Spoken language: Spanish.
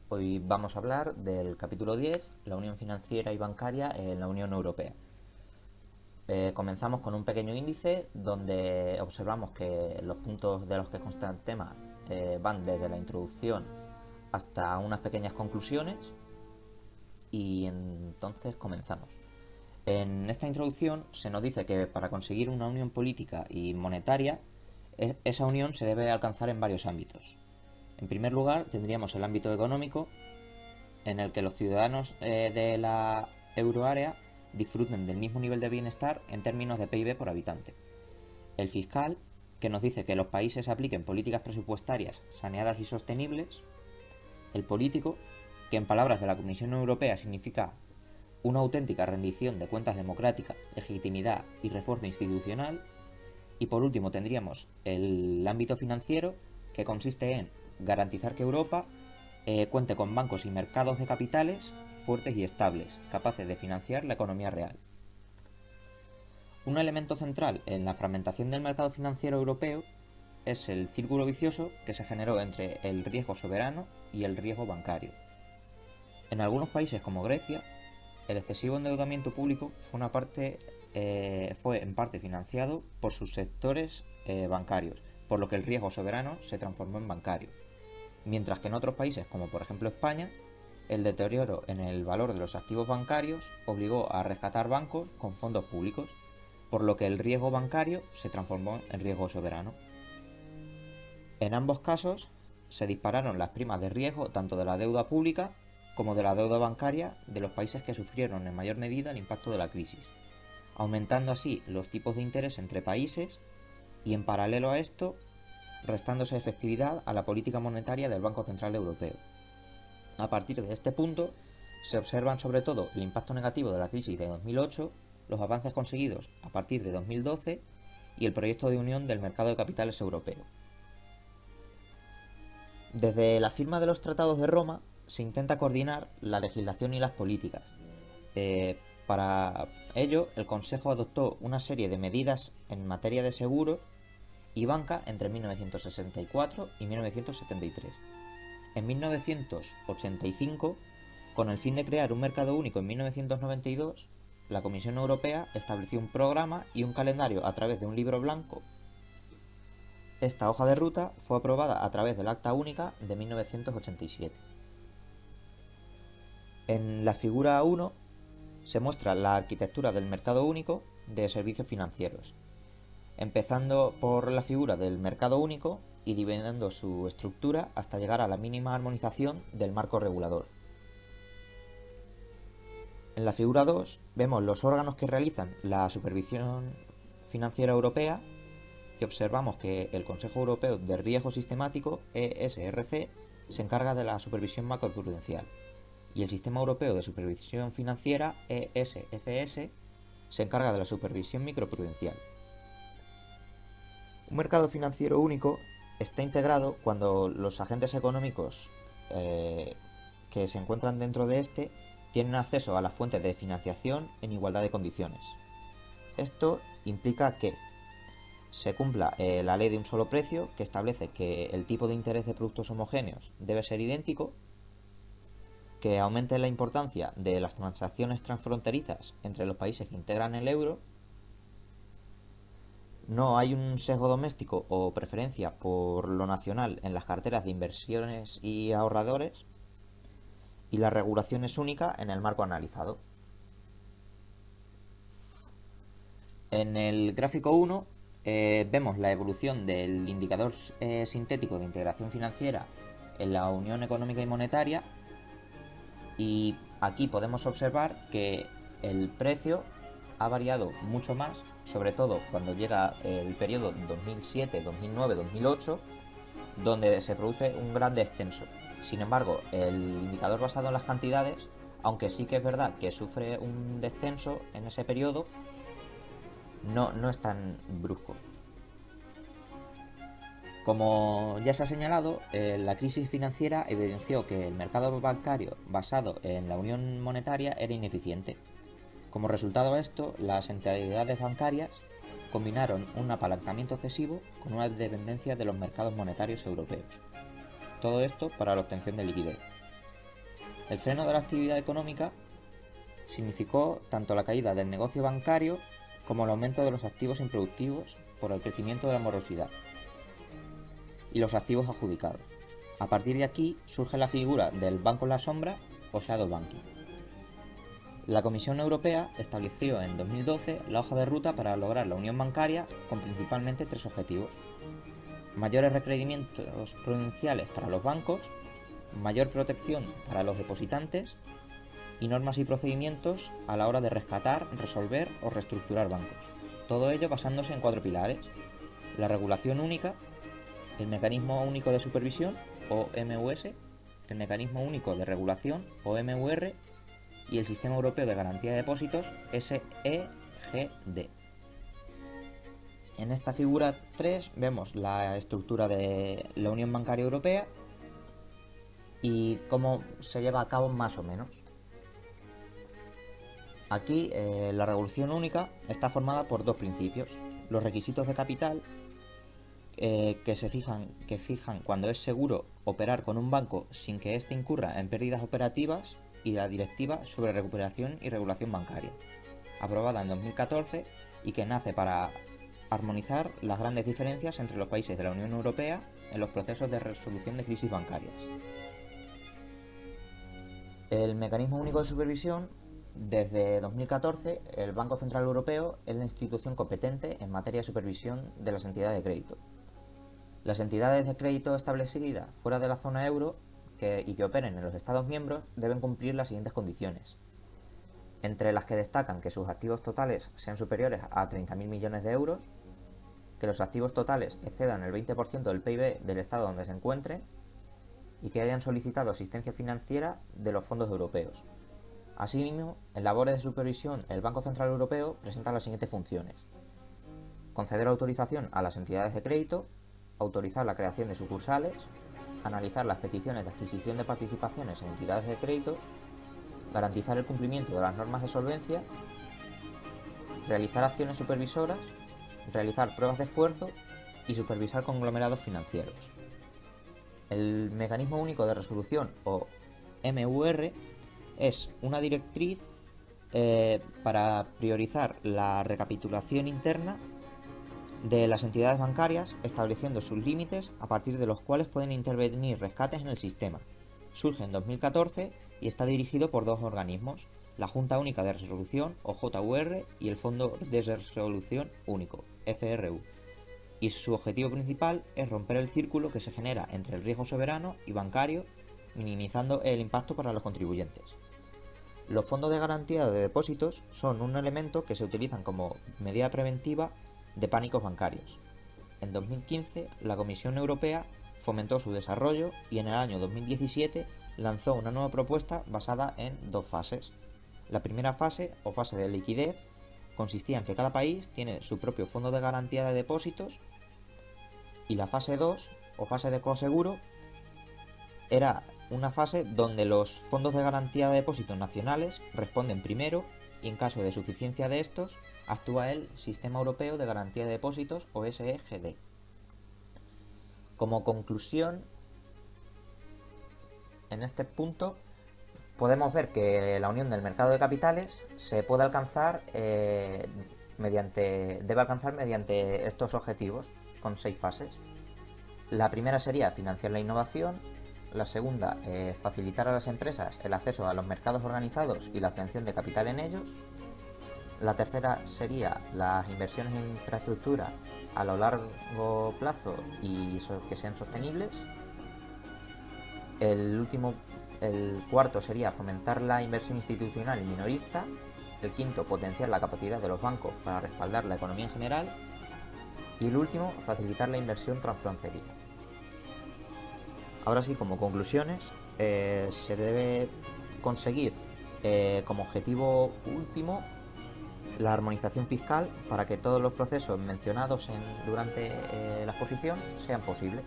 Hoy vamos a hablar del capítulo 10, la Unión Financiera y Bancaria en la Unión Europea. Comenzamos con un pequeño índice donde observamos que los puntos de los que consta el tema van desde la introducción hasta unas pequeñas conclusiones y entonces comenzamos. En esta introducción se nos dice que para conseguir una unión política y monetaria, esa unión se debe alcanzar en varios ámbitos. En primer lugar, tendríamos el ámbito económico, en el que los ciudadanos de la euroárea disfruten del mismo nivel de bienestar en términos de PIB por habitante. El fiscal, que nos dice que los países apliquen políticas presupuestarias saneadas y sostenibles. El político, que en palabras de la Comisión Europea significa una auténtica rendición de cuentas democrática, legitimidad y refuerzo institucional. Y por último tendríamos el ámbito financiero, que consiste en garantizar que Europa cuente con bancos y mercados de capitales fuertes y estables, capaces de financiar la economía real. Un elemento central en la fragmentación del mercado financiero europeo es el círculo vicioso que se generó entre el riesgo soberano y el riesgo bancario. En algunos países como Grecia, el excesivo endeudamiento público fue en parte financiado por sus sectores bancarios, por lo que el riesgo soberano se transformó en bancario. Mientras que en otros países, como por ejemplo España, el deterioro en el valor de los activos bancarios obligó a rescatar bancos con fondos públicos, por lo que el riesgo bancario se transformó en riesgo soberano. En ambos casos, se dispararon las primas de riesgo tanto de la deuda pública como de la deuda bancaria de los países que sufrieron en mayor medida el impacto de la crisis, aumentando así los tipos de interés entre países y, en paralelo a esto, restándose efectividad a la política monetaria del Banco Central Europeo. A partir de este punto, se observan sobre todo el impacto negativo de la crisis de 2008, los avances conseguidos a partir de 2012 y el proyecto de unión del mercado de capitales europeo. Desde la firma de los tratados de Roma se intenta coordinar la legislación y las políticas. Para ello, el Consejo adoptó una serie de medidas en materia de seguros y banca entre 1964 y 1973. En 1985, con el fin de crear un mercado único en 1992, la Comisión Europea estableció un programa y un calendario a través de un libro blanco. Esta hoja de ruta fue aprobada a través del Acta Única de 1987. En la figura 1 se muestra la arquitectura del mercado único de servicios financieros, empezando por la figura del mercado único y dividiendo su estructura hasta llegar a la mínima armonización del marco regulador. En la figura 2 vemos los órganos que realizan la supervisión financiera europea y observamos que el Consejo Europeo de Riesgo Sistemático, ESRC, se encarga de la supervisión macroprudencial y el Sistema Europeo de Supervisión Financiera, ESFS, se encarga de la supervisión microprudencial. Un mercado financiero único está integrado cuando los agentes económicos que se encuentran dentro de este tienen acceso a las fuentes de financiación en igualdad de condiciones. Esto implica que se cumpla la ley de un solo precio, que establece que el tipo de interés de productos homogéneos debe ser idéntico, que aumente la importancia de las transacciones transfronterizas entre los países que integran el euro. No hay un sesgo doméstico o preferencia por lo nacional en las carteras de inversiones y ahorradores, y la regulación es única en el marco analizado. En el gráfico 1 vemos la evolución del indicador sintético de integración financiera en la Unión Económica y Monetaria, y aquí podemos observar que el precio ha variado mucho más, sobre todo cuando llega el periodo 2007, 2009, 2008, donde se produce un gran descenso. Sin embargo, el indicador basado en las cantidades, aunque sí que es verdad que sufre un descenso en ese periodo, no es tan brusco. Como ya se ha señalado, la crisis financiera evidenció que el mercado bancario basado en la unión monetaria era ineficiente. Como resultado de esto, las entidades bancarias combinaron un apalancamiento excesivo con una dependencia de los mercados monetarios europeos. Todo esto para la obtención de liquidez. El freno de la actividad económica significó tanto la caída del negocio bancario como el aumento de los activos improductivos por el crecimiento de la morosidad y los activos adjudicados. A partir de aquí surge la figura del banco en la sombra o shadow banking. La Comisión Europea estableció en 2012 la hoja de ruta para lograr la unión bancaria con principalmente 3 objetivos: mayores requerimientos prudenciales para los bancos, mayor protección para los depositantes y normas y procedimientos a la hora de rescatar, resolver o reestructurar bancos. Todo ello basándose en 4 pilares: la regulación única, el mecanismo único de supervisión o MUS, el mecanismo único de regulación o MUR y el sistema europeo de garantía de depósitos SEGD. En esta figura 3 vemos la estructura de la Unión Bancaria Europea y cómo se lleva a cabo más o menos. Aquí la regulación única está formada por 2 principios: los requisitos de capital, que fijan cuando es seguro operar con un banco sin que éste incurra en pérdidas operativas, y la Directiva sobre Recuperación y Regulación Bancaria, aprobada en 2014 y que nace para armonizar las grandes diferencias entre los países de la Unión Europea en los procesos de resolución de crisis bancarias. El Mecanismo Único de Supervisión. Desde 2014, el Banco Central Europeo es la institución competente en materia de supervisión de las entidades de crédito. Las entidades de crédito establecidas fuera de la zona euro y que operen en los Estados miembros deben cumplir las siguientes condiciones, entre las que destacan que sus activos totales sean superiores a 30.000 millones de euros, que los activos totales excedan el 20% del PIB del estado donde se encuentre y que hayan solicitado asistencia financiera de los fondos europeos. Asimismo, en labores de supervisión, el Banco Central Europeo presenta las siguientes funciones: conceder autorización a las entidades de crédito, autorizar la creación de sucursales, analizar las peticiones de adquisición de participaciones en entidades de crédito, garantizar el cumplimiento de las normas de solvencia, realizar acciones supervisoras, realizar pruebas de esfuerzo y supervisar conglomerados financieros. El Mecanismo Único de Resolución, o MUR, es una directriz para priorizar la recapitulación interna de las entidades bancarias, estableciendo sus límites a partir de los cuales pueden intervenir rescates en el sistema. Surge en 2014 y está dirigido por 2 organismos: la Junta Única de Resolución, o JUR, y el Fondo de Resolución Único, FRU. Y su objetivo principal es romper el círculo que se genera entre el riesgo soberano y bancario, minimizando el impacto para los contribuyentes. Los fondos de garantía de depósitos son un elemento que se utilizan como medida preventiva de pánicos bancarios. En 2015, la Comisión Europea fomentó su desarrollo y en el año 2017 lanzó una nueva propuesta basada en 2 fases. La primera fase, o fase de liquidez, consistía en que cada país tiene su propio fondo de garantía de depósitos, y la fase 2, o fase de coaseguro, era una fase donde los fondos de garantía de depósitos nacionales responden primero y, en caso de suficiencia de estos, actúa el Sistema Europeo de Garantía de Depósitos, o SEGD. Como conclusión, en este punto podemos ver que la unión del mercado de capitales se puede alcanzar debe alcanzar mediante estos objetivos, con 6 fases. La primera sería financiar la innovación. La segunda, facilitar a las empresas el acceso a los mercados organizados y la obtención de capital en ellos. La tercera sería las inversiones en infraestructura a lo largo plazo y que sean sostenibles. El cuarto sería fomentar la inversión institucional y minorista. El quinto, potenciar la capacidad de los bancos para respaldar la economía en general. Y el último, facilitar la inversión transfronteriza. Ahora sí, como conclusiones, se debe conseguir como objetivo último la armonización fiscal para que todos los procesos mencionados durante la exposición sean posibles.